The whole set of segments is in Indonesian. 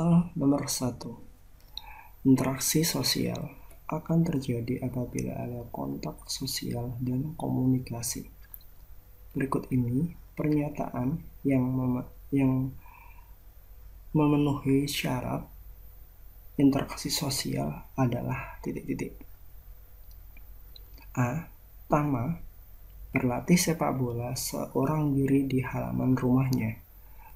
Soal nomor 1. Interaksi sosial akan terjadi apabila ada kontak sosial dan komunikasi. Berikut ini pernyataan yang memenuhi syarat interaksi sosial adalah A. Tama berlatih sepak bola seorang diri di halaman rumahnya.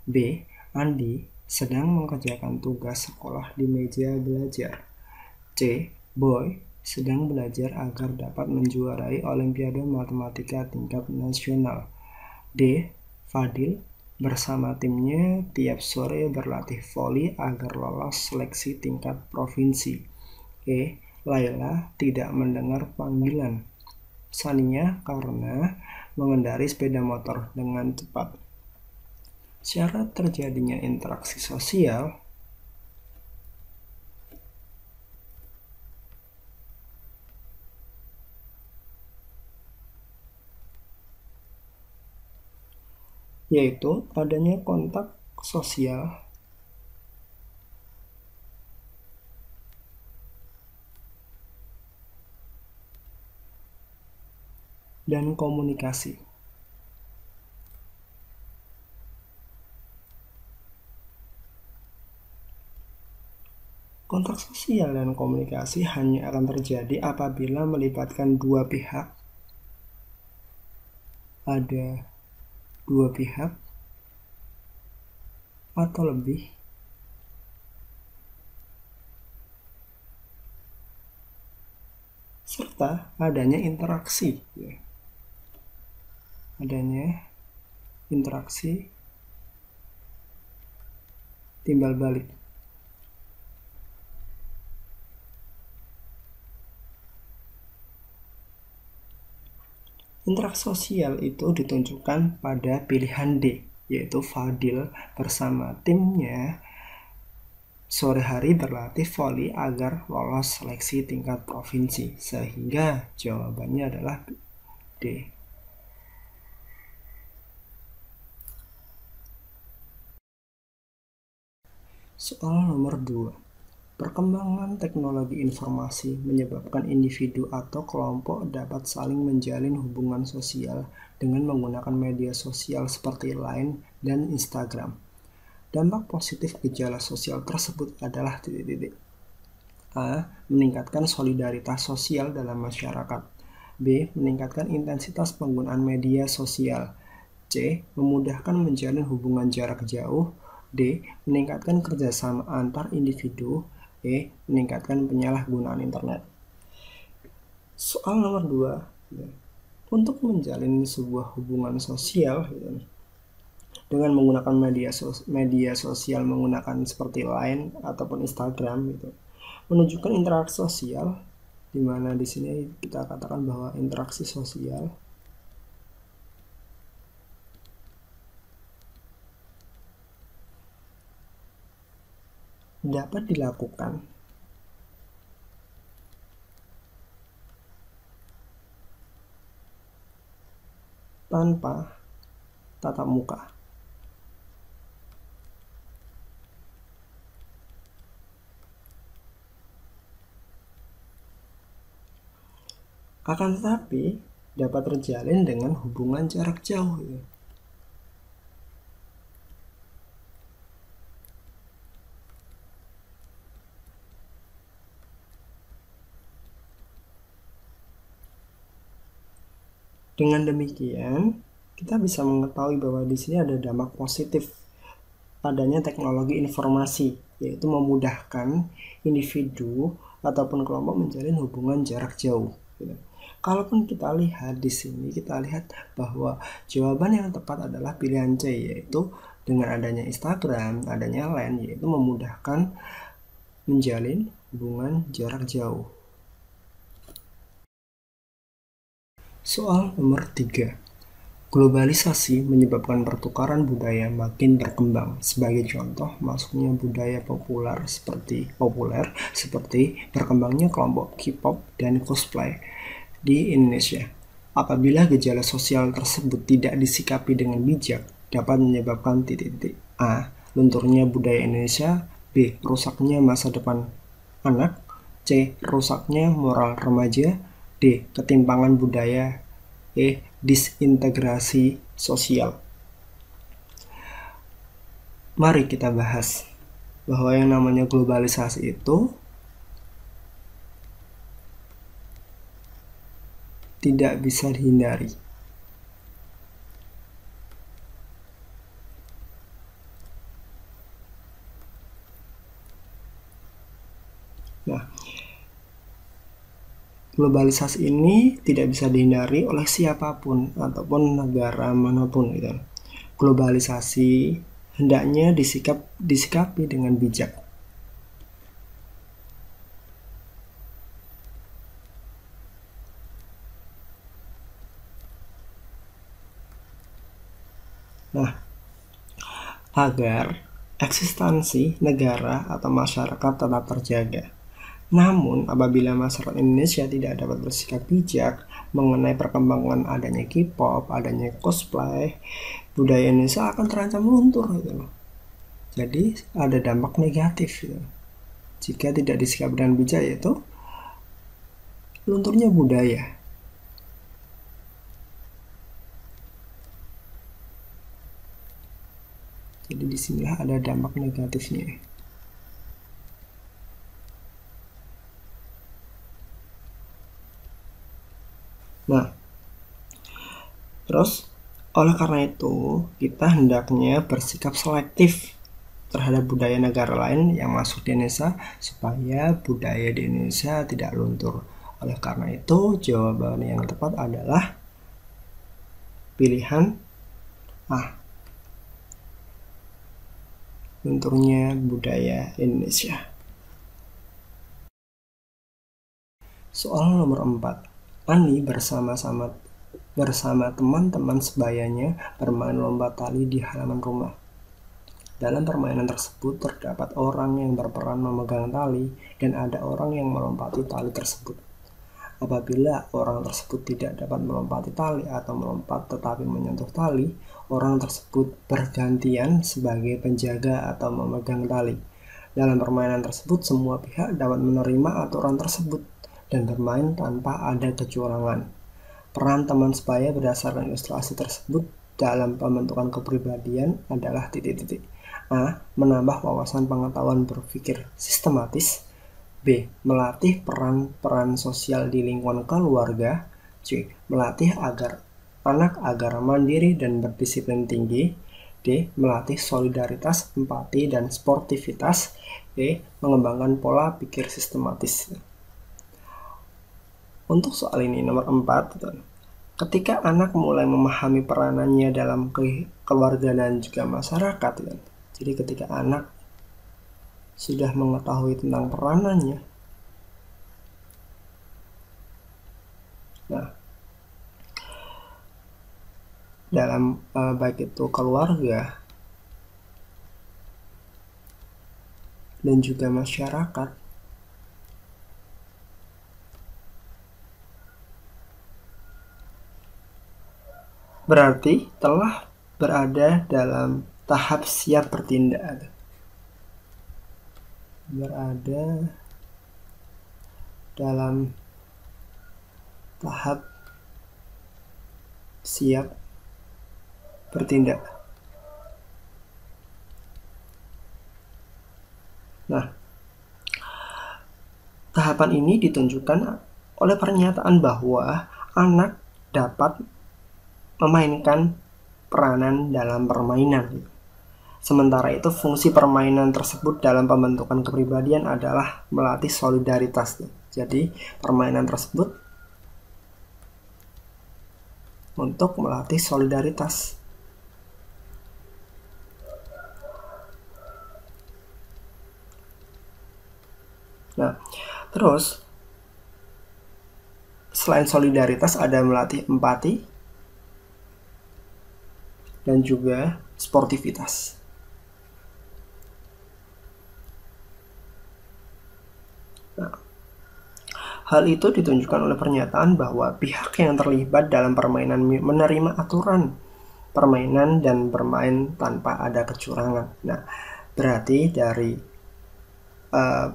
B. Andi sedang mengerjakan tugas sekolah di meja belajar. C. Boy sedang belajar agar dapat menjuarai Olimpiade Matematika tingkat nasional. D. Fadil bersama timnya tiap sore berlatih voli agar lolos seleksi tingkat provinsi. E. Laila tidak mendengar panggilan Sania karena mengendarai sepeda motor dengan cepat. Syarat terjadinya interaksi sosial yaitu adanya kontak sosial dan komunikasi. Kontak sosial dan komunikasi hanya akan terjadi apabila melibatkan dua pihak. Ada dua pihak atau lebih serta adanya interaksi timbal balik. Interaksi sosial itu ditunjukkan pada pilihan D, yaitu Fadil bersama timnya sore hari berlatih voli agar lolos seleksi tingkat provinsi, sehingga jawabannya adalah D. Soal nomor 2. Perkembangan teknologi informasi menyebabkan individu atau kelompok dapat saling menjalin hubungan sosial dengan menggunakan media sosial seperti Line dan Instagram. Dampak positif gejala sosial tersebut adalah A. Meningkatkan solidaritas sosial dalam masyarakat. B. Meningkatkan intensitas penggunaan media sosial. C. Memudahkan menjalin hubungan jarak jauh. D. Meningkatkan kerjasama antar individu. E. Meningkatkan penyalahgunaan internet. Soal nomor 2. Untuk menjalin sebuah hubungan sosial dengan menggunakan media sosial menggunakan seperti Line ataupun Instagram menunjukkan interaksi sosial, di mana di sini kita katakan bahwa interaksi sosial dapat dilakukan tanpa tatap muka. Akan tetapi dapat terjalin dengan hubungan jarak jauh. Dengan demikian, kita bisa mengetahui bahwa di sini ada dampak positif adanya teknologi informasi, yaitu memudahkan individu ataupun kelompok menjalin hubungan jarak jauh. Kalaupun kita lihat di sini, kita lihat bahwa jawaban yang tepat adalah pilihan C, yaitu dengan adanya Instagram, adanya Line, yaitu memudahkan menjalin hubungan jarak jauh. Soal nomor 3. Globalisasi menyebabkan pertukaran budaya makin berkembang. Sebagai contoh, masuknya budaya populer seperti berkembangnya kelompok K-pop dan cosplay di Indonesia. Apabila gejala sosial tersebut tidak disikapi dengan bijak, dapat menyebabkan A. Lunturnya budaya Indonesia. B. Rusaknya masa depan anak. C. Rusaknya moral remaja. D. Ketimpangan budaya. E. Disintegrasi sosial. Mari kita bahas bahwa yang namanya globalisasi itu tidak bisa dihindari. Nah, globalisasi ini tidak bisa dihindari oleh siapapun ataupun negara manapun gitu. Globalisasi hendaknya disikapi dengan bijak. Nah, agar eksistensi negara atau masyarakat tetap terjaga. Namun, apabila masyarakat Indonesia tidak dapat bersikap bijak mengenai perkembangan adanya K-pop, adanya cosplay, budaya Indonesia akan terancam luntur gitu. Jadi ada dampak negatif gitu. Jika tidak disikapi dengan bijak, yaitu lunturnya budaya. Jadi disinilah ada dampak negatifnya. Nah, terus oleh karena itu kita hendaknya bersikap selektif terhadap budaya negara lain yang masuk di Indonesia supaya budaya di Indonesia tidak luntur. Oleh karena itu jawaban yang tepat adalah pilihan A. Lunturnya budaya Indonesia. Soal nomor 4. Ani bersama teman-teman sebayanya bermain lompat tali di halaman rumah. Dalam permainan tersebut terdapat orang yang berperan memegang tali dan ada orang yang melompati tali tersebut. Apabila orang tersebut tidak dapat melompati tali atau melompat tetapi menyentuh tali, orang tersebut bergantian sebagai penjaga atau memegang tali. Dalam permainan tersebut, semua pihak dapat menerima aturan tersebut dan bermain tanpa ada kecurangan. Peran teman sebaya berdasarkan ilustrasi tersebut dalam pembentukan kepribadian adalah titik-titik. A. Menambah wawasan pengetahuan berpikir sistematis. B. Melatih peran-peran sosial di lingkungan keluarga. C. Melatih anak agar mandiri dan berdisiplin tinggi. D. Melatih solidaritas, empati, dan sportivitas. E. Mengembangkan pola pikir sistematis. Untuk soal ini nomor 4, ketika anak mulai memahami peranannya dalam keluarga dan juga masyarakat, jadi ketika anak sudah mengetahui tentang peranannya, nah dalam baik itu keluarga dan juga masyarakat, berarti telah berada dalam tahap siap bertindak. Berada dalam tahap siap bertindak. Nah, tahapan ini ditunjukkan oleh pernyataan bahwa anak dapat memainkan peranan dalam permainan. Sementara itu fungsi permainan tersebut dalam pembentukan kepribadian adalah melatih solidaritas. Jadi permainan tersebut untuk melatih solidaritas. Nah, terus selain solidaritas ada melatih empati dan juga sportivitas. Nah, hal itu ditunjukkan oleh pernyataan bahwa pihak yang terlibat dalam permainan menerima aturan permainan dan bermain tanpa ada kecurangan. Nah, berarti dari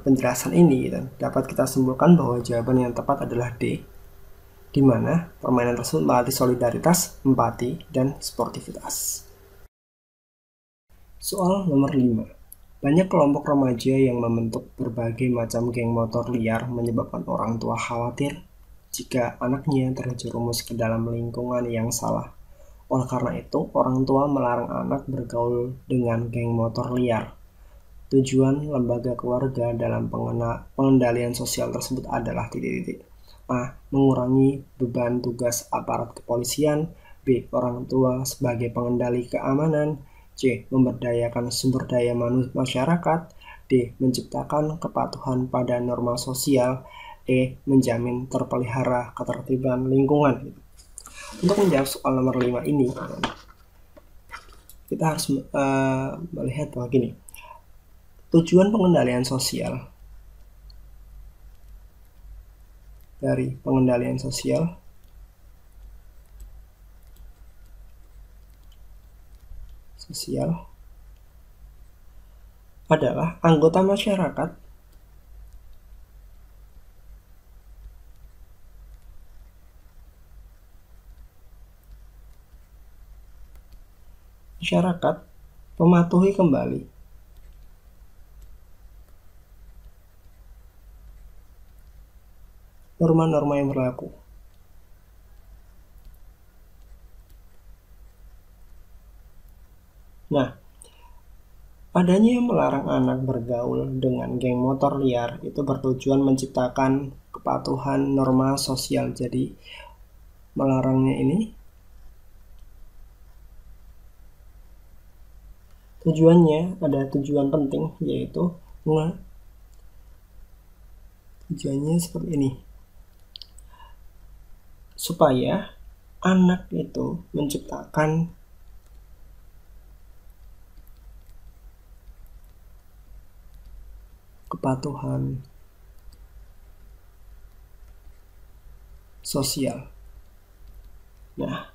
penjelasan ini gitu, dapat kita simpulkan bahwa jawaban yang tepat adalah D, di mana permainan tersebut melatih solidaritas, empati, dan sportivitas. Soal nomor 5. Banyak kelompok remaja yang membentuk berbagai macam geng motor liar menyebabkan orang tua khawatir jika anaknya terjerumus ke dalam lingkungan yang salah. Oleh karena itu, orang tua melarang anak bergaul dengan geng motor liar. Tujuan lembaga keluarga dalam pengendalian sosial tersebut adalah A. Mengurangi beban tugas aparat kepolisian. B. Orang tua sebagai pengendali keamanan. C. Memberdayakan sumber daya masyarakat. D. Menciptakan kepatuhan pada norma sosial. E. Menjamin terpelihara ketertiban lingkungan. Untuk menjawab soal nomor 5 ini, kita harus melihat bahwa gini, tujuan pengendalian sosial dari pengendalian sosial adalah anggota masyarakat mematuhi kembali norma-norma yang berlaku. Nah, adanya melarang anak bergaul dengan geng motor liar itu bertujuan menciptakan kepatuhan norma sosial. Jadi, melarangnya ini tujuannya ada tujuan penting, yaitu tujuannya seperti ini, supaya anak itu menciptakan kepatuhan sosial. Nah,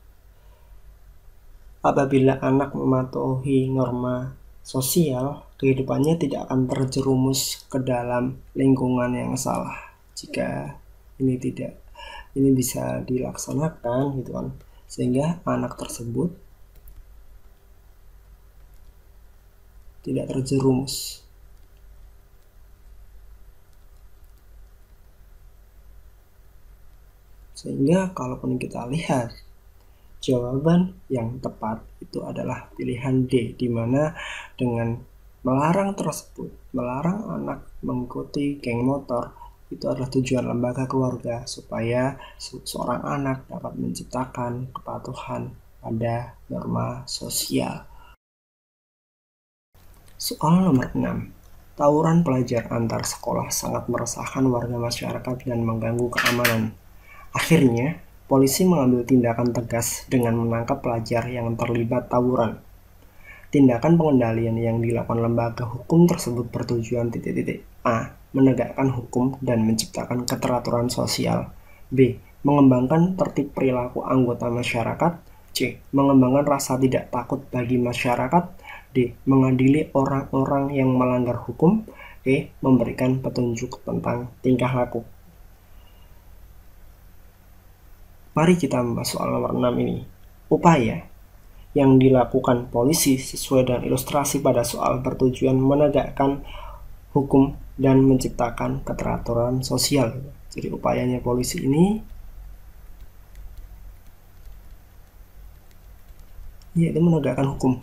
apabila anak mematuhi norma sosial, kehidupannya tidak akan terjerumus ke dalam lingkungan yang salah. Jika ini bisa dilaksanakan gitu kan, sehingga anak tersebut tidak terjerumus. Sehingga kalaupun kita lihat, jawaban yang tepat itu adalah pilihan D, di mana dengan melarang anak mengikuti geng motor, itu adalah tujuan lembaga keluarga supaya seorang anak dapat menciptakan kepatuhan pada norma sosial. Soal nomor 6. Tawuran pelajar antar sekolah sangat meresahkan warga masyarakat dan mengganggu keamanan. Akhirnya, polisi mengambil tindakan tegas dengan menangkap pelajar yang terlibat tawuran. Tindakan pengendalian yang dilakukan lembaga hukum tersebut bertujuan A. Menegakkan hukum dan menciptakan keteraturan sosial. B. Mengembangkan tertib perilaku anggota masyarakat. C. Mengembangkan rasa tidak takut bagi masyarakat. D. Mengadili orang-orang yang melanggar hukum. E. Memberikan petunjuk tentang tingkah laku. Mari kita membahas soal nomor 6 ini. Upaya yang dilakukan polisi sesuai dengan ilustrasi pada soal bertujuan menegakkan hukum dan menciptakan keteraturan sosial. Jadi upayanya polisi ini yaitu menegakkan hukum.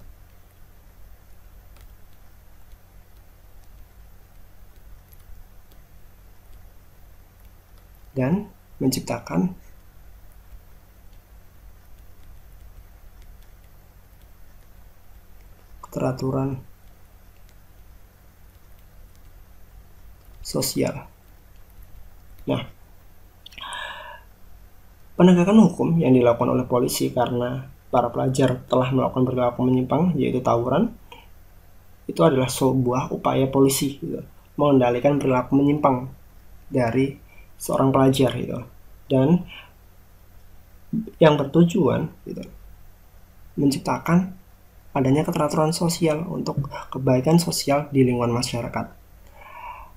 Dan menciptakan keteraturan sosial. Nah, penegakan hukum yang dilakukan oleh polisi karena para pelajar telah melakukan perilaku menyimpang, yaitu tawuran, itu adalah sebuah upaya polisi gitu, mengendalikan perilaku menyimpang dari seorang pelajar gitu, dan yang bertujuan gitu, menciptakan adanya keteraturan sosial untuk kebaikan sosial di lingkungan masyarakat.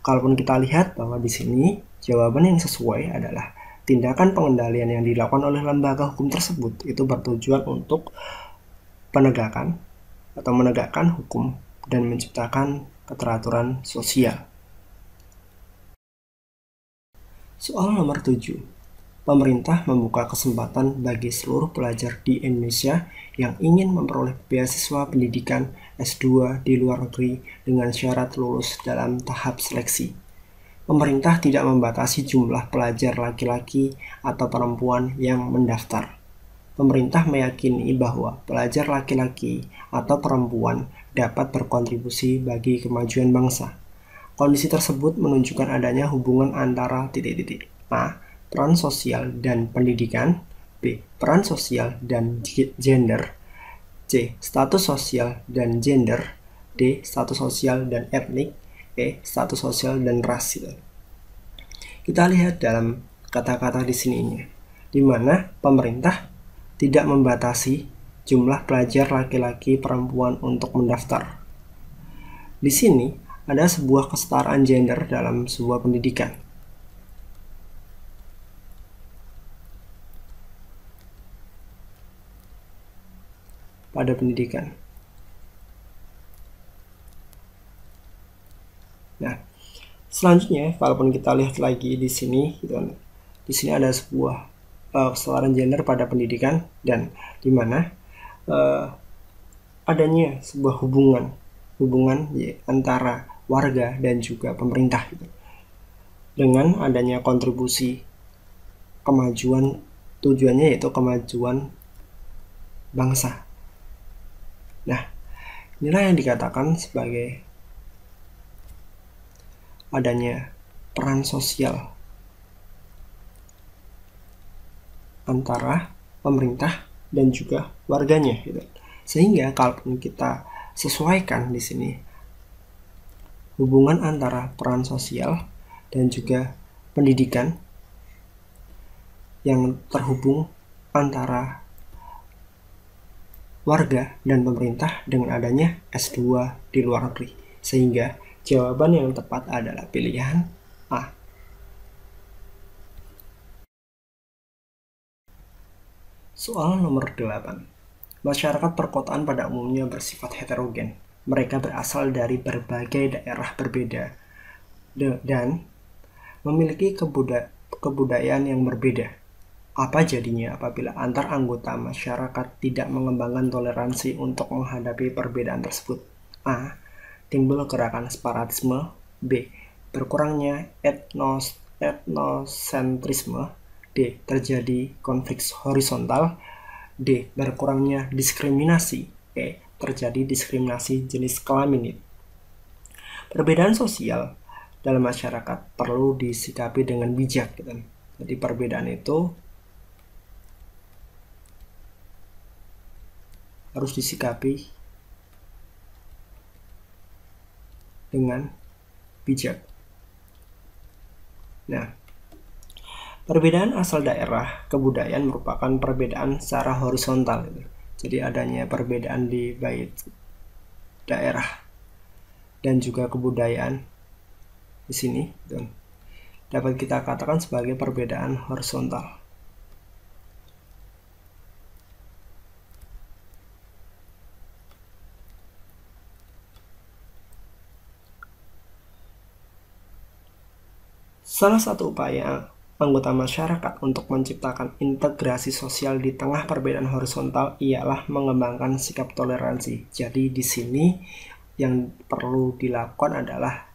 Kalaupun kita lihat bahwa di sini jawaban yang sesuai adalah tindakan pengendalian yang dilakukan oleh lembaga hukum tersebut itu bertujuan untuk penegakan atau menegakkan hukum dan menciptakan keteraturan sosial. Soal nomor 7. Pemerintah membuka kesempatan bagi seluruh pelajar di Indonesia yang ingin memperoleh beasiswa pendidikan S2 di luar negeri dengan syarat lulus dalam tahap seleksi. Pemerintah tidak membatasi jumlah pelajar laki-laki atau perempuan yang mendaftar. Pemerintah meyakini bahwa pelajar laki-laki atau perempuan dapat berkontribusi bagi kemajuan bangsa. Kondisi tersebut menunjukkan adanya hubungan antara A. Peran sosial dan pendidikan, B. Peran sosial dan gender, C. Status sosial dan gender, D. Status sosial dan etnik, E. Status sosial dan rasial. Kita lihat dalam kata-kata di sini, di mana pemerintah tidak membatasi jumlah pelajar laki-laki perempuan untuk mendaftar. Di sini ada sebuah kesetaraan gender dalam sebuah pendidikan. Pada pendidikan. Nah, selanjutnya, walaupun kita lihat lagi di sini, di sini ada sebuah kesetaraan gender pada pendidikan dan di mana adanya sebuah hubungan antara warga dan juga pemerintah dengan adanya kontribusi kemajuan, tujuannya yaitu kemajuan bangsa. Nah, inilah yang dikatakan sebagai adanya peran sosial antara pemerintah dan juga warganya Sehingga kalaupun kita sesuaikan di sini hubungan antara peran sosial dan juga pendidikan yang terhubung antara warga dan pemerintah dengan adanya S2 di luar negeri. Sehingga jawaban yang tepat adalah pilihan A. Soal nomor 8. Masyarakat perkotaan pada umumnya bersifat heterogen. Mereka berasal dari berbagai daerah berbeda dan memiliki kebudayaan yang berbeda. Apa jadinya apabila antar anggota masyarakat tidak mengembangkan toleransi untuk menghadapi perbedaan tersebut? A. Timbul gerakan separatisme. B. Berkurangnya etnosentrisme. D. Terjadi konflik horizontal. D. Berkurangnya diskriminasi. E. Terjadi diskriminasi jenis kelamin. Perbedaan sosial dalam masyarakat perlu disikapi dengan bijak. Jadi perbedaan itu harus disikapi dengan bijak. Nah, perbedaan asal daerah kebudayaan merupakan perbedaan secara horizontal. Jadi adanya perbedaan di baik daerah dan juga kebudayaan di sini dapat kita katakan sebagai perbedaan horizontal. Salah satu upaya anggota masyarakat untuk menciptakan integrasi sosial di tengah perbedaan horizontal ialah mengembangkan sikap toleransi. Jadi di sini yang perlu dilakukan adalah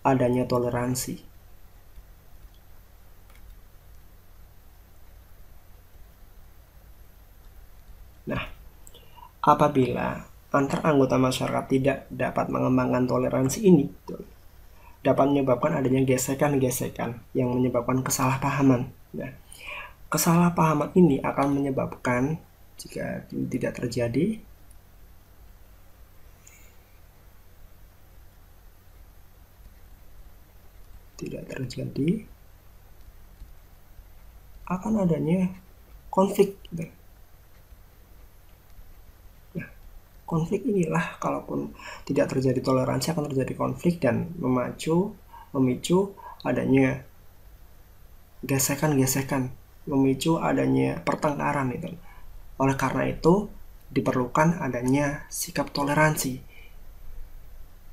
adanya toleransi. Nah, apabila antar anggota masyarakat tidak dapat mengembangkan toleransi ini, dapat menyebabkan adanya gesekan-gesekan yang menyebabkan kesalahpahaman. Nah, kesalahpahaman ini akan menyebabkan jika tidak terjadi akan adanya konflik. Konflik inilah kalaupun tidak terjadi toleransi akan terjadi konflik dan memacu memicu adanya gesekan-gesekan, memicu adanya pertengkaran itu. Oleh karena itu, diperlukan adanya sikap toleransi.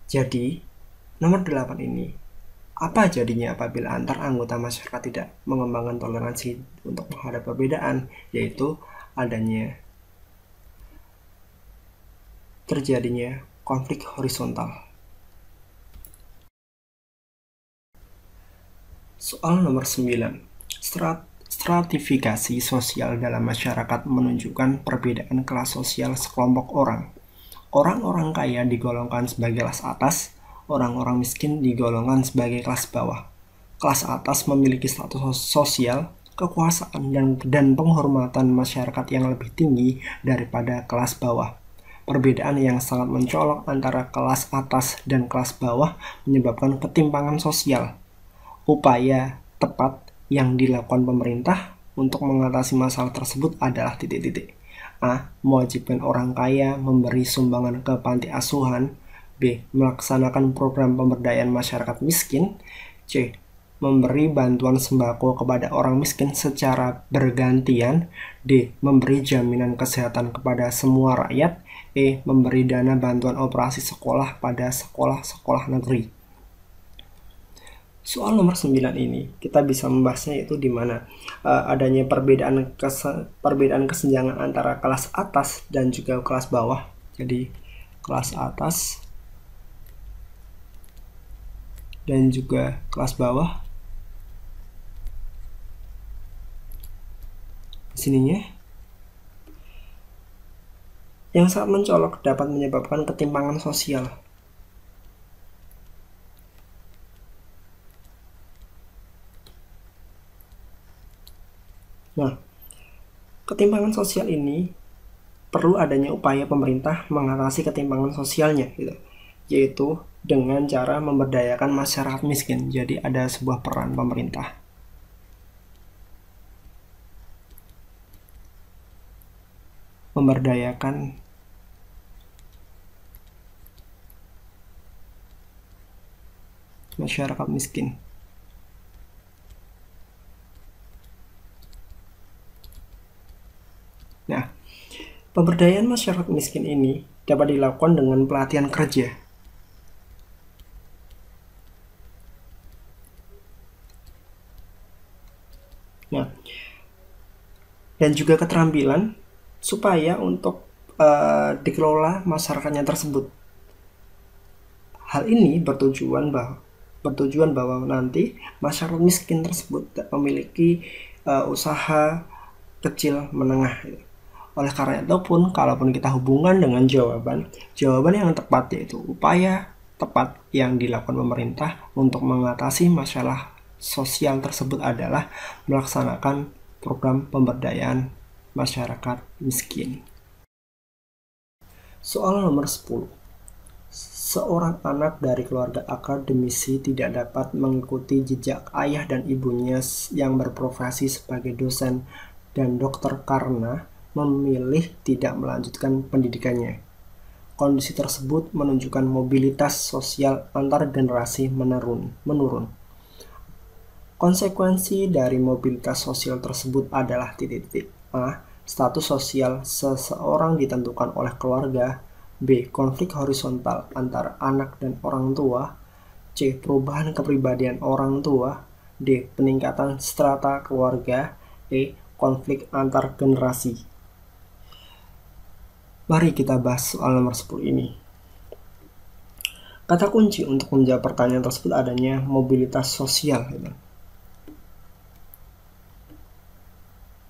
Jadi, nomor 8 ini, apa jadinya apabila antar anggota masyarakat tidak mengembangkan toleransi untuk menghadapi perbedaan, yaitu adanya terjadinya konflik horizontal. Soal nomor 9. Stratifikasi sosial dalam masyarakat menunjukkan perbedaan kelas sosial sekelompok orang. Orang-orang kaya digolongkan sebagai kelas atas, orang-orang miskin digolongkan sebagai kelas bawah. Kelas atas memiliki status sosial, kekuasaan, dan penghormatan masyarakat yang lebih tinggi daripada kelas bawah. Perbedaan yang sangat mencolok antara kelas atas dan kelas bawah menyebabkan ketimpangan sosial. Upaya tepat yang dilakukan pemerintah untuk mengatasi masalah tersebut adalah titik-titik. A. Mewajibkan orang kaya memberi sumbangan ke panti asuhan. B. Melaksanakan program pemberdayaan masyarakat miskin. C. Memberi bantuan sembako kepada orang miskin secara bergantian. D. Memberi jaminan kesehatan kepada semua rakyat. E. Memberi dana bantuan operasi sekolah pada sekolah-sekolah negeri. Soal nomor 9 ini kita bisa membahasnya yaitu di mana adanya perbedaan kesenjangan antara kelas atas dan juga kelas bawah. Jadi kelas atas dan juga kelas bawah. Di sininya yang sangat mencolok dapat menyebabkan ketimpangan sosial. Nah, ketimpangan sosial ini perlu adanya upaya pemerintah mengatasi ketimpangan sosialnya, gitu. Yaitu dengan cara memberdayakan masyarakat miskin. Jadi ada sebuah peran pemerintah. Memberdayakan masyarakat miskin. Nah, pemberdayaan masyarakat miskin ini dapat dilakukan dengan pelatihan kerja. Nah, dan juga keterampilan supaya untuk dikelola masyarakatnya tersebut. Hal ini bertujuan bahwa nanti masyarakat miskin tersebut memiliki usaha kecil menengah. Oleh karena itu pun, kalaupun kita hubungan dengan jawaban yang tepat yaitu upaya tepat yang dilakukan pemerintah untuk mengatasi masalah sosial tersebut adalah melaksanakan program pemberdayaan masyarakat miskin. Soal nomor 10. Seorang anak dari keluarga akademisi tidak dapat mengikuti jejak ayah dan ibunya yang berprofesi sebagai dosen dan dokter karena memilih tidak melanjutkan pendidikannya. Kondisi tersebut menunjukkan mobilitas sosial antar generasi menurun. Konsekuensi dari mobilitas sosial tersebut adalah titik-titik. A. Status sosial seseorang ditentukan oleh keluarga. B. Konflik horizontal antara anak dan orang tua. C. Perubahan kepribadian orang tua. D. Peningkatan strata keluarga. E. Konflik antar generasi. Mari kita bahas soal nomor 10 ini. Kata kunci untuk menjawab pertanyaan tersebut adanya mobilitas sosial.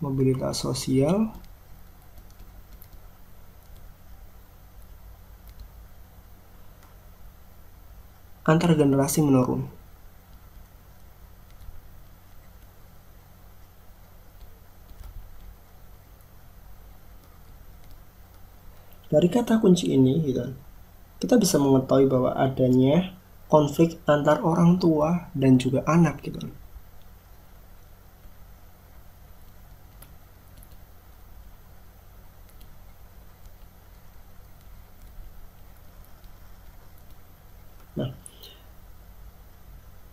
Mobilitas sosial antar generasi menurun. Dari kata kunci ini, kita bisa mengetahui bahwa adanya konflik antar orang tua dan juga anak, Nah,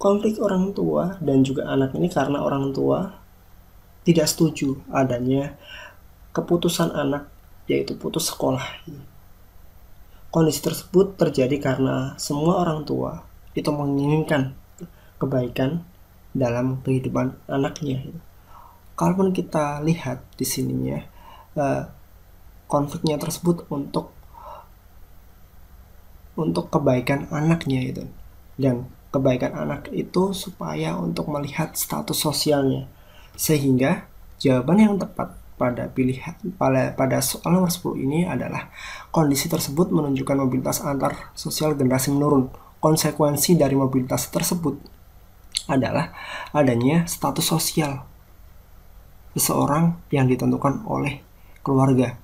Konflik orang tua dan juga anak ini karena orang tua tidak setuju adanya keputusan anak, yaitu putus sekolah. Kondisi tersebut terjadi karena semua orang tua itu menginginkan kebaikan dalam kehidupan anaknya. Kalaupun kita lihat di sininya, konfliknya tersebut untuk kebaikan anaknya itu, dan kebaikan anak itu supaya untuk melihat status sosialnya, sehingga jawaban yang tepat pada soal nomor 10 ini adalah kondisi tersebut menunjukkan mobilitas antar sosial generasi menurun. Konsekuensi dari mobilitas tersebut adalah adanya status sosial seseorang yang ditentukan oleh keluarga.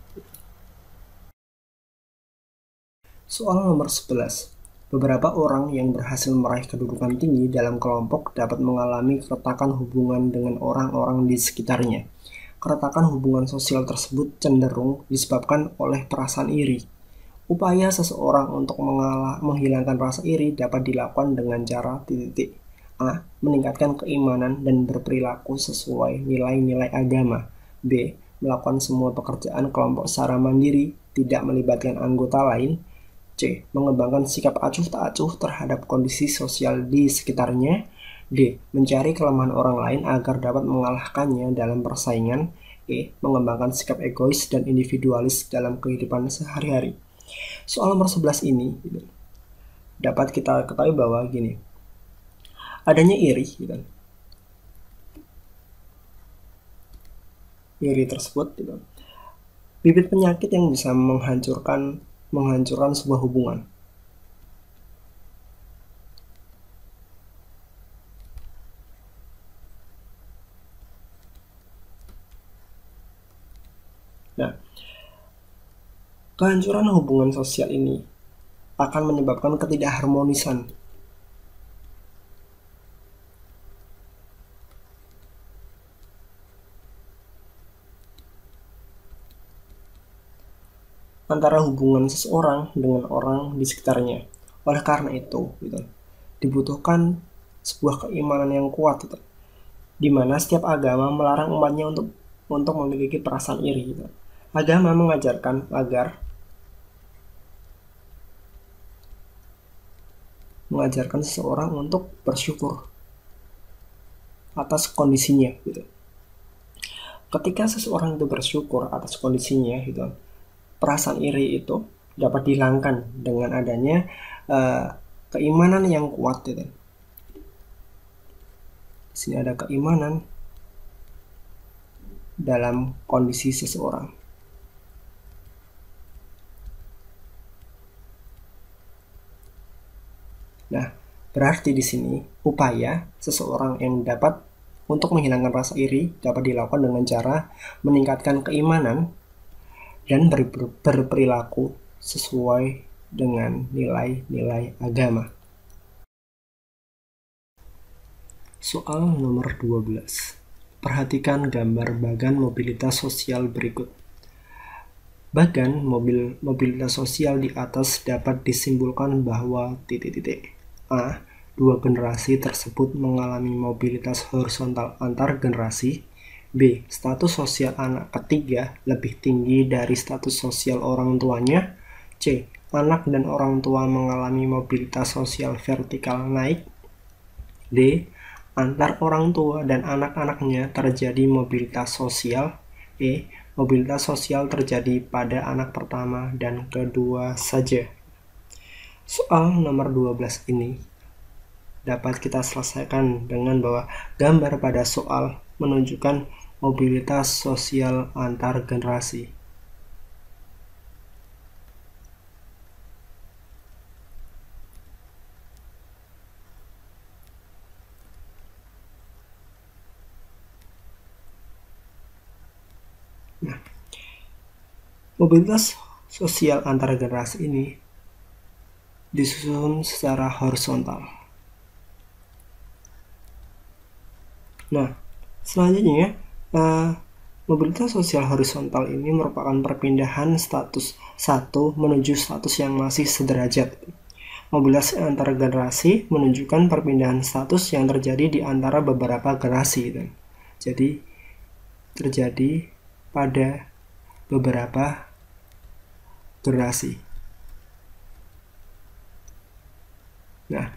Soal nomor 11. Beberapa orang yang berhasil meraih kedudukan tinggi dalam kelompok dapat mengalami keretakan hubungan dengan orang-orang di sekitarnya. Keretakan hubungan sosial tersebut cenderung disebabkan oleh perasaan iri. Upaya seseorang untuk menghilangkan rasa iri dapat dilakukan dengan cara A. Meningkatkan keimanan dan berperilaku sesuai nilai-nilai agama. B. Melakukan semua pekerjaan kelompok secara mandiri, tidak melibatkan anggota lain. C. Mengembangkan sikap acuh tak acuh terhadap kondisi sosial di sekitarnya. D. Mencari kelemahan orang lain agar dapat mengalahkannya dalam persaingan. E. Mengembangkan sikap egois dan individualis dalam kehidupan sehari-hari. Soal nomor 11 ini dapat kita ketahui bahwa gini, adanya iri iri tersebut bibit penyakit yang bisa menghancurkan sebuah hubungan. Nah, kehancuran hubungan sosial ini akan menyebabkan ketidakharmonisan antara hubungan seseorang dengan orang di sekitarnya. Oleh karena itu, dibutuhkan sebuah keimanan yang kuat, di mana setiap agama melarang umatnya untuk memiliki perasaan iri. Agama mengajarkan seseorang untuk bersyukur atas kondisinya. Ketika seseorang itu bersyukur atas kondisinya, perasaan iri itu dapat dihilangkan dengan adanya keimanan yang kuat. Di sini ada keimanan dalam kondisi seseorang. Nah, berarti di sini upaya seseorang yang dapat untuk menghilangkan rasa iri dapat dilakukan dengan cara meningkatkan keimanan dan berperilaku sesuai dengan nilai-nilai agama. Soal nomor 12. Perhatikan gambar bagan mobilitas sosial berikut. Bagan mobilitas sosial di atas dapat disimpulkan bahwa A. Dua generasi tersebut mengalami mobilitas horizontal antar generasi. B. Status sosial anak ketiga lebih tinggi dari status sosial orang tuanya. C. Anak dan orang tua mengalami mobilitas sosial vertikal naik. D. Antar orang tua dan anak-anaknya terjadi mobilitas sosial. E. Mobilitas sosial terjadi pada anak pertama dan kedua saja. Soal nomor 12 ini dapat kita selesaikan dengan bahwa gambar pada soal menunjukkan mobilitas sosial antar generasi. Nah, mobilitas sosial antar generasi ini disusun secara horizontal. Nah, selanjutnya mobilitas sosial horizontal ini merupakan perpindahan status satu menuju status yang masih sederajat. Mobilitas antar generasi menunjukkan perpindahan status yang terjadi di antara beberapa generasi. Jadi terjadi pada beberapa generasi. Nah,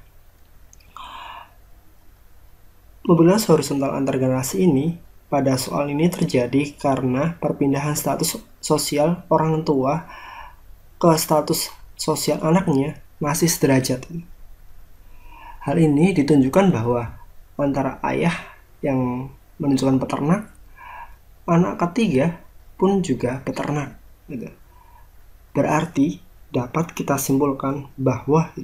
mobilitas horizontal antar generasi ini pada soal ini terjadi karena perpindahan status sosial orang tua ke status sosial anaknya masih sederajat. Hal ini ditunjukkan bahwa antara ayah yang menunjukkan peternak, anak ketiga pun juga peternak. Berarti dapat kita simpulkan bahwa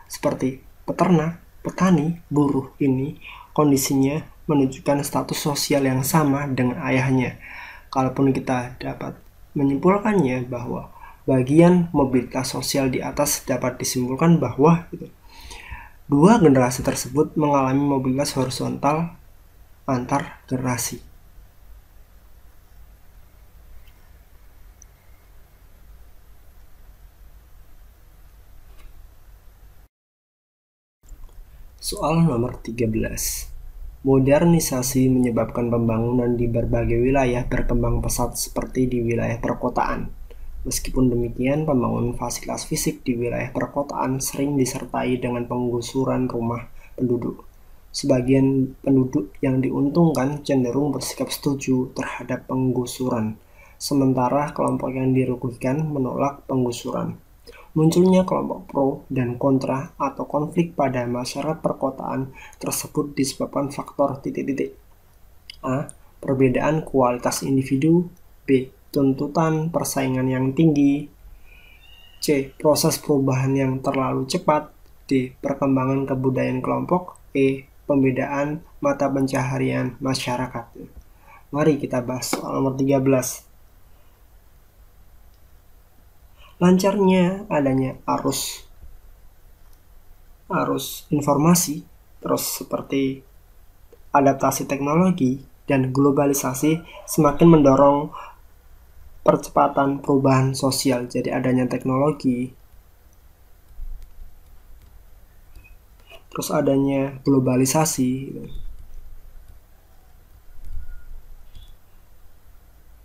seperti peternak, petani, buruh ini kondisinya menunjukkan status sosial yang sama dengan ayahnya. Kalaupun kita dapat menyimpulkannya bahwa bagian mobilitas sosial di atas, dapat disimpulkan bahwa dua generasi tersebut mengalami mobilitas horizontal antar generasi. Soal nomor 13. Modernisasi menyebabkan pembangunan di berbagai wilayah berkembang pesat seperti di wilayah perkotaan. Meskipun demikian, pembangunan fasilitas fisik di wilayah perkotaan sering disertai dengan penggusuran rumah penduduk. Sebagian penduduk yang diuntungkan cenderung bersikap setuju terhadap penggusuran, sementara kelompok yang dirugikan menolak penggusuran. Munculnya kelompok pro dan kontra atau konflik pada masyarakat perkotaan tersebut disebabkan faktor A. Perbedaan kualitas individu. B. Tuntutan persaingan yang tinggi. C. Proses perubahan yang terlalu cepat. D. Perkembangan kebudayaan kelompok. E. Pembedaan mata pencaharian masyarakat. Mari kita bahas soal nomor 13. Lancarnya adanya arus informasi, terus seperti adaptasi teknologi dan globalisasi semakin mendorong percepatan perubahan sosial. Jadi adanya teknologi, terus adanya globalisasi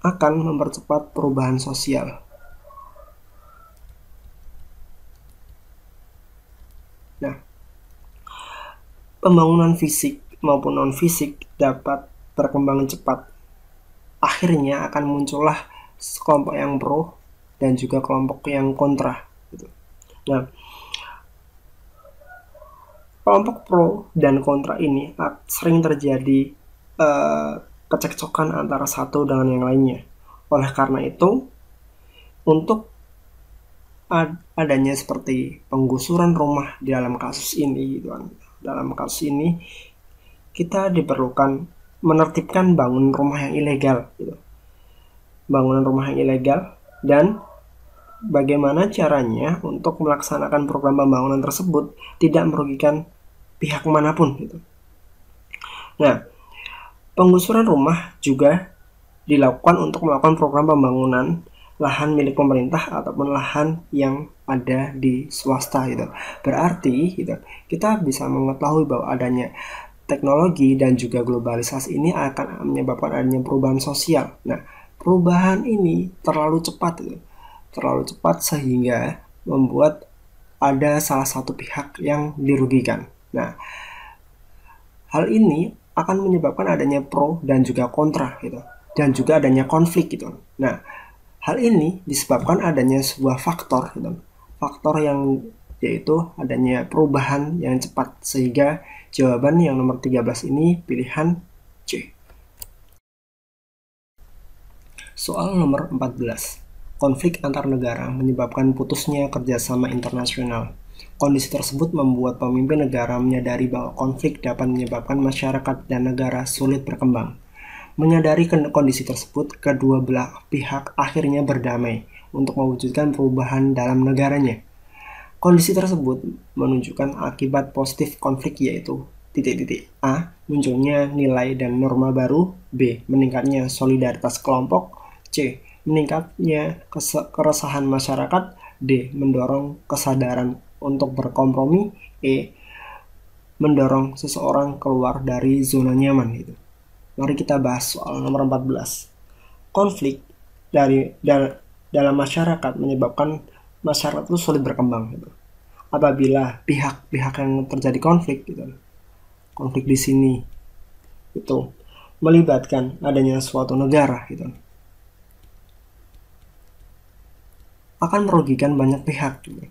akan mempercepat perubahan sosial. Nah, pembangunan fisik maupun non-fisik dapat berkembang cepat. Akhirnya akan muncullah kelompok yang pro dan juga kelompok yang kontra. Nah, kelompok pro dan kontra ini sering terjadi kecekcokan antara satu dengan yang lainnya. Oleh karena itu, untuk adanya seperti penggusuran rumah di dalam kasus ini, dalam kasus ini kita diperlukan menertibkan bangunan rumah yang ilegal, bangunan rumah yang ilegal, dan bagaimana caranya untuk melaksanakan program pembangunan tersebut tidak merugikan pihak manapun. Nah, penggusuran rumah juga dilakukan untuk melakukan program pembangunan lahan milik pemerintah ataupun lahan yang ada di swasta. Berarti kita bisa mengetahui bahwa adanya teknologi dan juga globalisasi ini akan menyebabkan adanya perubahan sosial. Nah, perubahan ini terlalu cepat sehingga membuat ada salah satu pihak yang dirugikan. Nah, hal ini akan menyebabkan adanya pro dan juga kontra, dan juga adanya konflik. Nah, hal ini disebabkan adanya sebuah faktor, faktor yang yaitu adanya perubahan yang cepat, sehingga jawaban yang nomor 13 ini pilihan C. Soal nomor 14. Konflik antar negara menyebabkan putusnya kerjasama internasional. Kondisi tersebut membuat pemimpin negara menyadari bahwa konflik dapat menyebabkan masyarakat dan negara sulit berkembang. Menyadari kondisi tersebut, kedua belah pihak akhirnya berdamai untuk mewujudkan perubahan dalam negaranya. Kondisi tersebut menunjukkan akibat positif konflik, yaitu A. Munculnya nilai dan norma baru. B. Meningkatnya solidaritas kelompok. C. Meningkatnya keresahan masyarakat. D. Mendorong kesadaran untuk berkompromi. E. Mendorong seseorang keluar dari zona nyaman gitu. Mari kita bahas soal nomor 14. Konflik dalam masyarakat menyebabkan masyarakat itu sulit berkembang gitu. Apabila pihak-pihak yang terjadi konflik gitu. Konflik di sini itu melibatkan adanya suatu negara gitu. Akan merugikan banyak pihak gitu.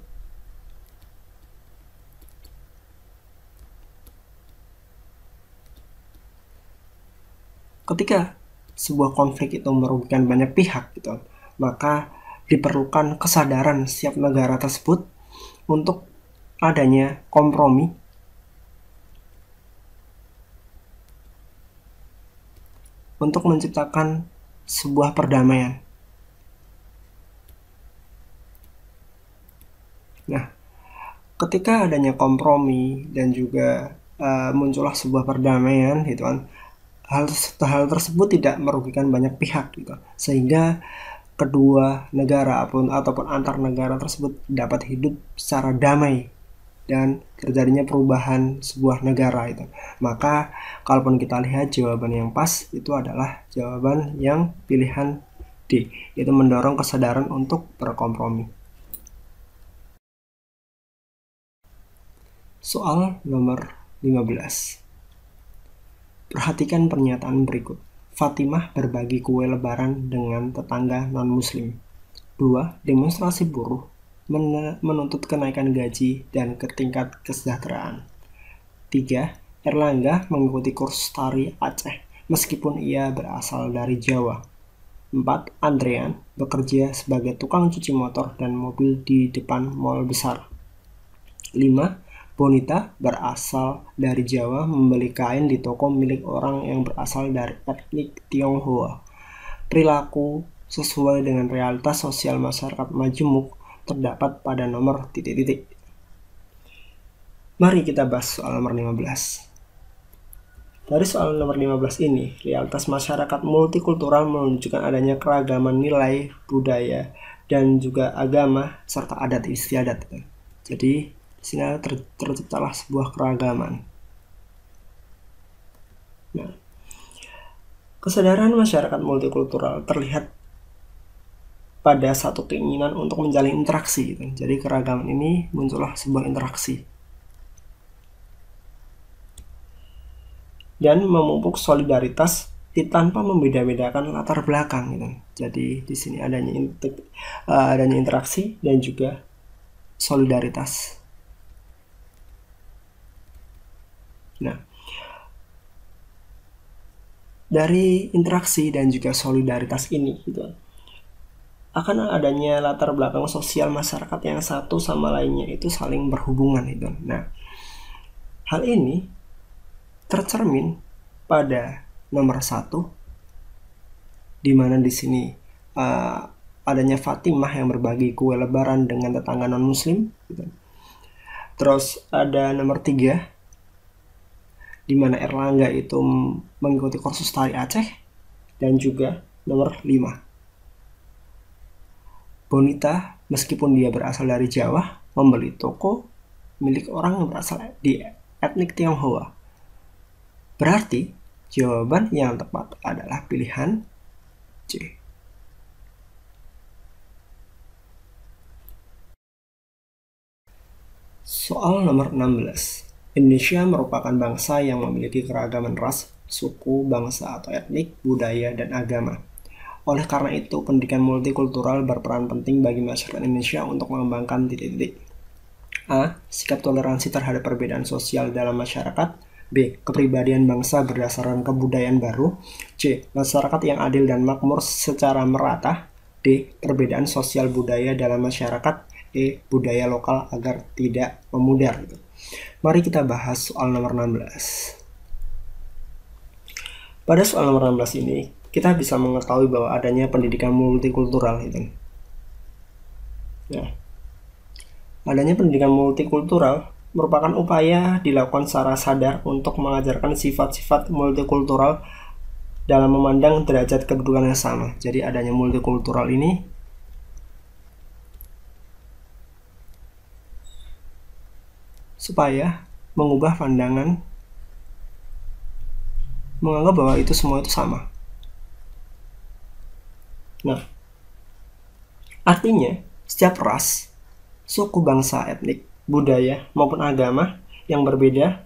Ketika sebuah konflik itu merugikan banyak pihak gitu, maka diperlukan kesadaran setiap negara tersebut untuk adanya kompromi untuk menciptakan sebuah perdamaian. Nah, ketika adanya kompromi dan juga muncullah sebuah perdamaian gitu kan, hal tersebut tidak merugikan banyak pihak gitu, sehingga kedua negara ataupun antar negara tersebut dapat hidup secara damai dan terjadinya perubahan sebuah negara itu. Maka kalaupun kita lihat jawaban yang pas itu adalah jawaban yang pilihan D, yaitu mendorong kesadaran untuk berkompromi. Soal nomor 15. Perhatikan pernyataan berikut. Fatimah berbagi kue lebaran dengan tetangga non-muslim. 2. Demonstrasi buruh menuntut kenaikan gaji dan tingkat kesejahteraan. 3. Erlangga mengikuti kursus tari Aceh meskipun ia berasal dari Jawa. 4. Andrean bekerja sebagai tukang cuci motor dan mobil di depan mal besar. 5. Bonita berasal dari Jawa membeli kain di toko milik orang yang berasal dari etnik Tionghoa. Perilaku sesuai dengan realitas sosial masyarakat majemuk terdapat pada nomor titik-titik. Mari kita bahas soal nomor 15. Dari soal nomor 15 ini, realitas masyarakat multikultural menunjukkan adanya keragaman nilai, budaya, dan juga agama serta adat istiadat. Jadi di sini terciptalah sebuah keragaman. Nah, kesadaran masyarakat multikultural terlihat pada satu keinginan untuk menjalin interaksi. Gitu. Jadi keragaman ini muncullah sebuah interaksi dan memupuk solidaritas tanpa membeda-bedakan latar belakang. Gitu. Jadi di sini adanya interaksi dan juga solidaritas. Nah, dari interaksi dan juga solidaritas ini gitu, akan adanya latar belakang sosial masyarakat yang satu sama lainnya itu saling berhubungan gitu. Nah, hal ini tercermin pada nomor 1, di mana di sini adanya Fatimah yang berbagi kue lebaran dengan tetangga non-muslim gitu. Terus ada nomor 3, di mana Erlangga itu mengikuti kursus tari Aceh, dan juga nomor 5. Bonita, meskipun dia berasal dari Jawa, membeli toko milik orang yang berasal di etnik Tionghoa. Berarti jawaban yang tepat adalah pilihan C. Soal nomor 16. Indonesia merupakan bangsa yang memiliki keragaman ras, suku, bangsa atau etnik, budaya, dan agama. Oleh karena itu, pendidikan multikultural berperan penting bagi masyarakat Indonesia untuk mengembangkan titik-titik. A. Sikap toleransi terhadap perbedaan sosial dalam masyarakat. B. Kepribadian bangsa berdasarkan kebudayaan baru. C. Masyarakat yang adil dan makmur secara merata. D. Perbedaan sosial budaya dalam masyarakat. E. Budaya lokal agar tidak memudar. Mari kita bahas soal nomor 16. Pada soal nomor 16 ini, kita bisa mengetahui bahwa adanya pendidikan multikultural itu. Ya. Adanya pendidikan multikultural merupakan upaya dilakukan secara sadar untuk mengajarkan sifat-sifat multikultural dalam memandang derajat kedudukan yang sama. Jadi adanya multikultural ini supaya mengubah pandangan, menganggap bahwa itu semua itu sama. Nah, artinya setiap ras, suku, bangsa, etnik, budaya, maupun agama yang berbeda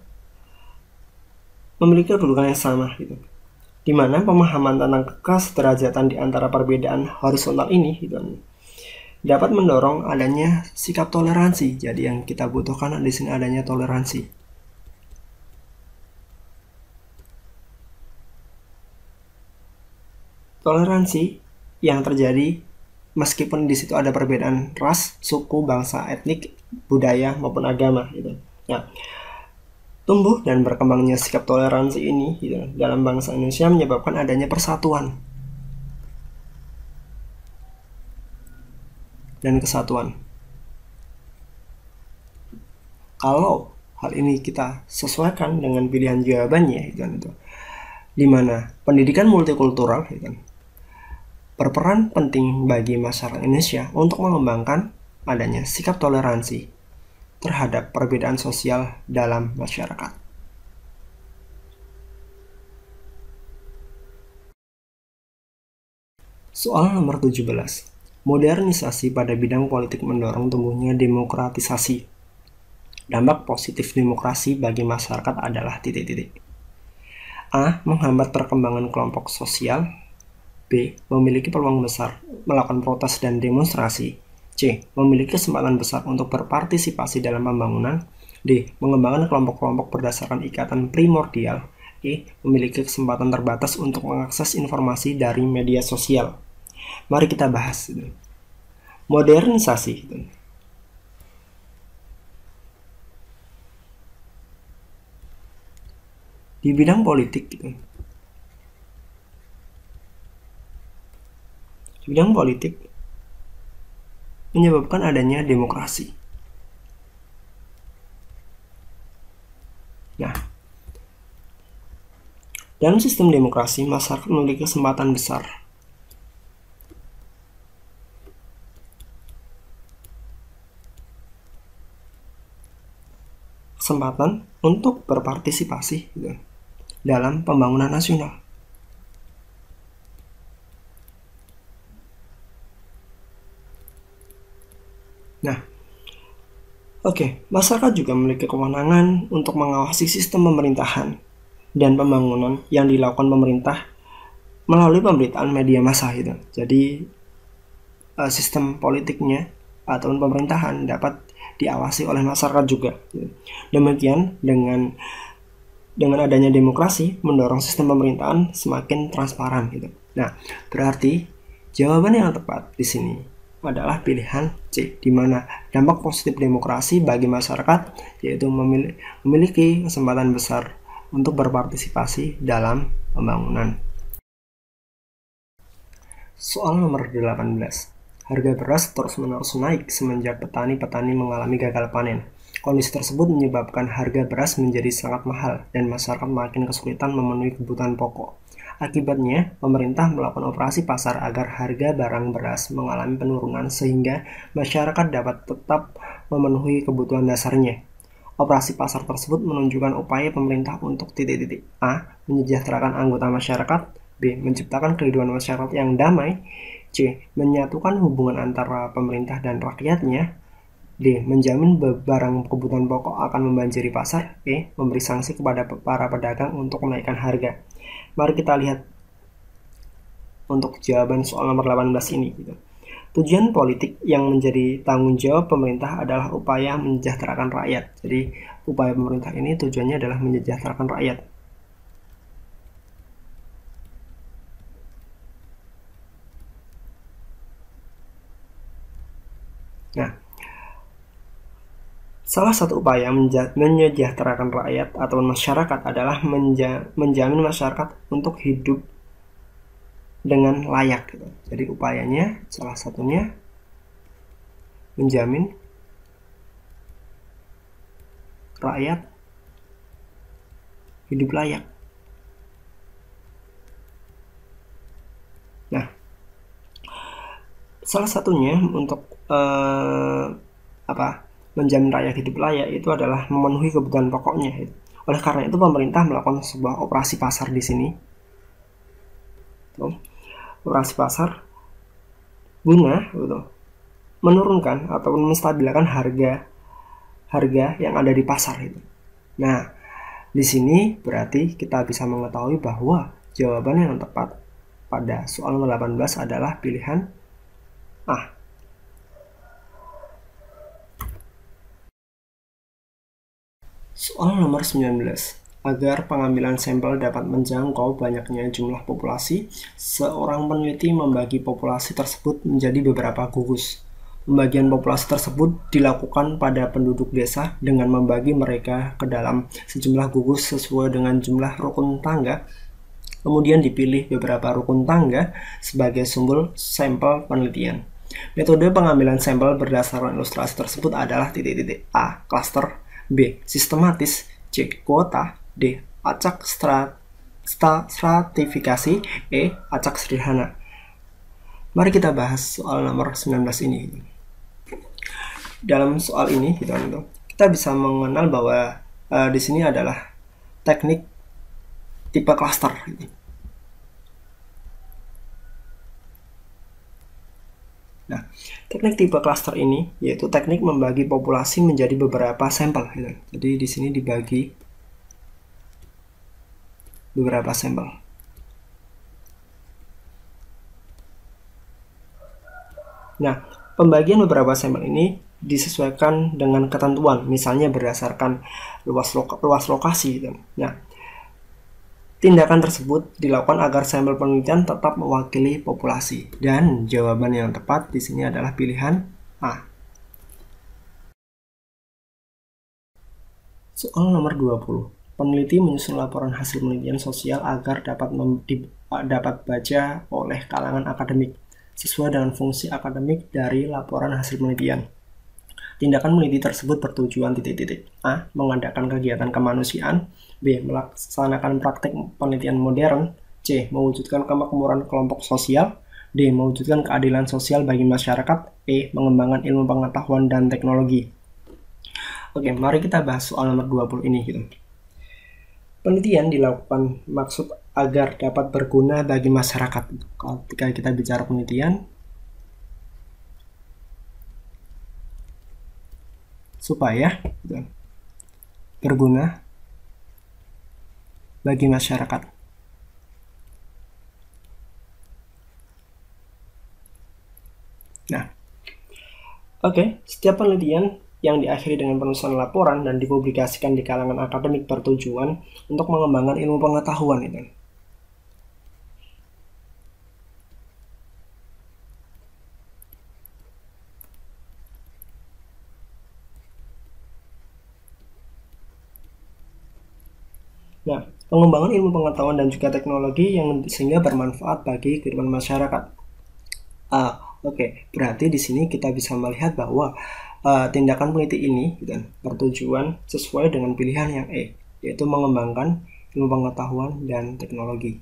memiliki kedudukan yang sama gitu. Di mana pemahaman tentang kesederajatan di antara perbedaan horizontal ini gitu, dapat mendorong adanya sikap toleransi. Jadi yang kita butuhkan di sini adanya toleransi. Toleransi yang terjadi meskipun di situ ada perbedaan ras, suku, bangsa, etnik, budaya maupun agama gitu. Nah, tumbuh dan berkembangnya sikap toleransi ini gitu, dalam bangsa Indonesia menyebabkan adanya persatuan dan kesatuan. Kalau hal ini kita sesuaikan dengan pilihan jawabannya gitu, di mana pendidikan multikultural gitu, berperan penting bagi masyarakat Indonesia untuk mengembangkan adanya sikap toleransi terhadap perbedaan sosial dalam masyarakat. Soal nomor 17. Modernisasi pada bidang politik mendorong tumbuhnya demokratisasi. Dampak positif demokrasi bagi masyarakat adalah titik-titik. A. Menghambat perkembangan kelompok sosial. B. Memiliki peluang besar melakukan protes dan demonstrasi. C. Memiliki kesempatan besar untuk berpartisipasi dalam pembangunan. D. Mengembangkan kelompok-kelompok berdasarkan ikatan primordial. E. Memiliki kesempatan terbatas untuk mengakses informasi dari media sosial. Mari kita bahas. Modernisasi. Di bidang politik gitu. Di bidang politik menyebabkan adanya demokrasi. Nah, dalam sistem demokrasi, masyarakat memiliki kesempatan besar untuk berpartisipasi gitu, dalam pembangunan nasional. Nah, masyarakat juga memiliki kewenangan untuk mengawasi sistem pemerintahan dan pembangunan yang dilakukan pemerintah melalui pemberitaan media massa gitu. Jadi sistem politiknya atau pemerintahan dapat diawasi oleh masyarakat juga. Demikian dengan adanya demokrasi mendorong sistem pemerintahan semakin transparan gitu. Nah, berarti jawaban yang tepat di sini adalah pilihan C, di mana dampak positif demokrasi bagi masyarakat yaitu memiliki kesempatan besar untuk berpartisipasi dalam pembangunan. Soal nomor 18. Harga beras terus-menerus naik semenjak petani-petani mengalami gagal panen. Kondisi tersebut menyebabkan harga beras menjadi sangat mahal dan masyarakat makin kesulitan memenuhi kebutuhan pokok. Akibatnya, pemerintah melakukan operasi pasar agar harga barang beras mengalami penurunan sehingga masyarakat dapat tetap memenuhi kebutuhan dasarnya. Operasi pasar tersebut menunjukkan upaya pemerintah untuk titik-titik A. Menyejahterakan anggota masyarakat. B. Menciptakan kehidupan masyarakat yang damai. C. Menyatukan hubungan antara pemerintah dan rakyatnya. D. Menjamin barang kebutuhan pokok akan membanjiri pasar. E. Memberi sanksi kepada para pedagang untuk menaikkan harga. Mari kita lihat untuk jawaban soal nomor 18 ini. Tujuan politik yang menjadi tanggung jawab pemerintah adalah upaya mensejahterakan rakyat. Jadi upaya pemerintah ini tujuannya adalah mensejahterakan rakyat. Nah, salah satu upaya menyejahterakan rakyat atau masyarakat adalah menjamin masyarakat untuk hidup dengan layak. Gitu. Jadi upayanya salah satunya menjamin rakyat hidup layak. Nah, salah satunya untuk menjamin rakyat hidup layak itu adalah memenuhi kebutuhan pokoknya. Oleh karena itu pemerintah melakukan sebuah operasi pasar di sini. Operasi pasar guna menurunkan ataupun menstabilkan harga yang ada di pasar itu. Nah, di sini berarti kita bisa mengetahui bahwa jawaban yang tepat pada soal 18 adalah pilihan A. Soal nomor 19. Agar pengambilan sampel dapat menjangkau banyaknya jumlah populasi, seorang peneliti membagi populasi tersebut menjadi beberapa gugus. Pembagian populasi tersebut dilakukan pada penduduk desa dengan membagi mereka ke dalam sejumlah gugus sesuai dengan jumlah rukun tangga. Kemudian dipilih beberapa rukun tangga sebagai sumber sampel penelitian. Metode pengambilan sampel berdasarkan ilustrasi tersebut adalah A. Klaster, B. Sistematis, C. Kuota, D. Acak stratifikasi, E. Acak sederhana. Mari kita bahas soal nomor 19 ini. Dalam soal ini kita bisa mengenal bahwa di sini adalah teknik tipe klaster. Nah, teknik tipe klaster ini yaitu teknik membagi populasi menjadi beberapa sampel. Jadi di sini dibagi beberapa sampel. Nah, pembagian beberapa sampel ini disesuaikan dengan ketentuan, misalnya berdasarkan luas lokasi. Nah, tindakan tersebut dilakukan agar sampel penelitian tetap mewakili populasi. Dan jawaban yang tepat di sini adalah pilihan A. Soal nomor 20. Peneliti menyusun laporan hasil penelitian sosial agar dapat baca oleh kalangan akademik sesuai dengan fungsi akademik dari laporan hasil penelitian. Tindakan peneliti tersebut bertujuan A. Mengadakan kegiatan kemanusiaan, B. Melaksanakan praktik penelitian modern, C. Mewujudkan kemakmuran kelompok sosial, D. Mewujudkan keadilan sosial bagi masyarakat, E. Mengembangkan ilmu pengetahuan dan teknologi. Oke, mari kita bahas soal nomor 20 ini. Penelitian dilakukan maksud agar dapat berguna bagi masyarakat. Ketika kita bicara penelitian, supaya berguna bagi masyarakat. Nah, setiap penelitian yang diakhiri dengan penulisan laporan dan dipublikasikan di kalangan akademik bertujuan untuk mengembangkan ilmu pengetahuan . Nah, pengembangan ilmu pengetahuan dan juga teknologi yang sehingga bermanfaat bagi kehidupan masyarakat. Berarti di sini kita bisa melihat bahwa tindakan peneliti ini bertujuan sesuai dengan pilihan yang E, yaitu mengembangkan ilmu pengetahuan dan teknologi.